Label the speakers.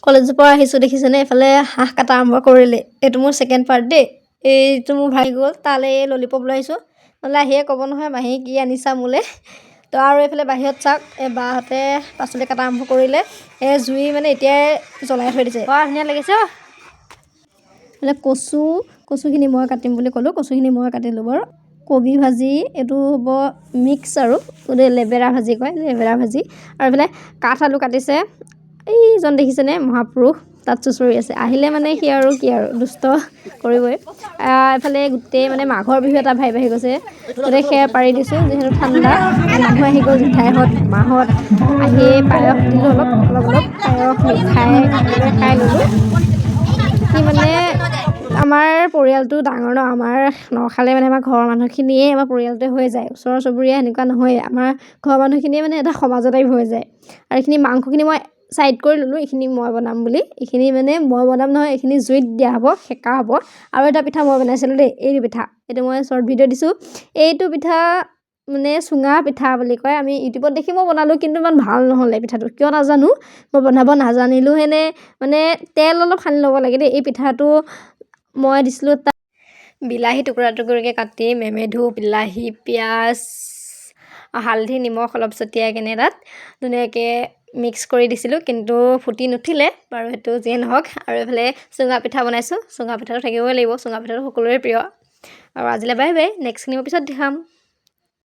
Speaker 1: কলেজৰ পৰা আহিছোঁ দেখিছেনে এফালে হাঁহ কাটা আৰম্ভ কৰিলে। এইটো মোৰ ছেকেণ্ড পাৰ্ট দেই। এইটো মোৰ ভাই গ'ল তালৈ ললিপপ লৈ আহিছোঁ, নহ'লে আহিয়ে ক'ব নহয় মাহী কি আনিছা মোলৈ। তো আৰু এইফালে বাহিৰত চাওক, এই বাহঁতে পাচলি কাটা আৰম্ভ কৰিলে। এই জুই মানে এতিয়াই জ্বলাই থৈ দিছে, বৰ ধুনীয়া লাগিছে অ'। এইফালে কচুখিনি মই কাটিম বুলি ক'লোঁ, কচুখিনি মই কাটিলোঁ বাৰু। কবি ভাজি, এইটো হ'ব মিক্স আৰু লেবেৰা ভাজি কয়, লেবেৰা ভাজি। আৰু এইফালে কাঠ আলু কাটিছে। এইজন দেখিছেনে মহাপুৰুষ তাত চুঁচৰি আছে, আহিলে মানে সি আৰু কি আৰু দুষ্ট কৰিবই। এইফালে গোটেই মানে মাঘৰ বিহু এটা ভাই বাঢ়ি গৈছে, গোটেই খেৰ পাৰি দিছোঁ যিহেতু ঠাণ্ডা। মানুহ আহি গ'ল, জেঠাইহঁত মাহঁত আহি পায়স দিলোঁ অলপ পায়স মিঠাই এনেকৈ খাই ল'লোঁ। কি মানে আমাৰ পৰিয়ালটো ডাঙৰ ন, আমাৰ নখালে মানে আমাৰ ঘৰৰ মানুহখিনিয়ে আমাৰ পৰিয়ালটোৱে হৈ যায়, ওচৰৰ চুবুৰীয়া সেনেকুৱা নহয়েই, আমাৰ ঘৰৰ মানুহখিনিয়ে মানে এটা সমাজৰ টাইপ হৈ যায়। আৰু এইখিনি মাংসখিনি মই ছাইড কৰি ল'লোঁ, এইখিনি মই বনাম বুলি। এইখিনি মানে মই বনাম নহয়, এইখিনি জুইত দিয়া হ'ব, সেকা হ'ব। আৰু এটা পিঠা মই বনাইছিলোঁ দেই, এইটো পিঠা, এইটো মই শ্বৰ্ট ভিডিঅ' দিছোঁ। এইটো পিঠা মানে চুঙা পিঠা বুলি কয়, আমি ইউটিউবত দেখি মই বনালোঁ, কিন্তু ইমান ভাল নহ'লে পিঠাটো কিয় নাজানো। মই বনাব নাজানিলোঁ হেনে মানে তেল অলপ সানি ল'ব লাগে দেই। এই পিঠাটো মই দিছিলোঁ তাত বিলাহী টুকুৰা টুকুৰকৈ কাটি, মেমেধু, বিলাহী, পিঁয়াজ, হালধি, নিমখ অলপ ছটিয়াই কেনে তাত ধুনীয়াকৈ মিক্স কৰি দিছিলোঁ, কিন্তু ফুটি নুঠিলে বাৰু, সেইটো যিয়ে নহওক। আৰু এইফালে চুঙা পিঠা বনাইছোঁ, চুঙা পিঠাটো থাকিবই লাগিব, চুঙা পিঠাটো সকলোৰে প্ৰিয়। আৰু আজিলৈ বাই বাই, নেক্সটখিনি মই পিছত দেখাম।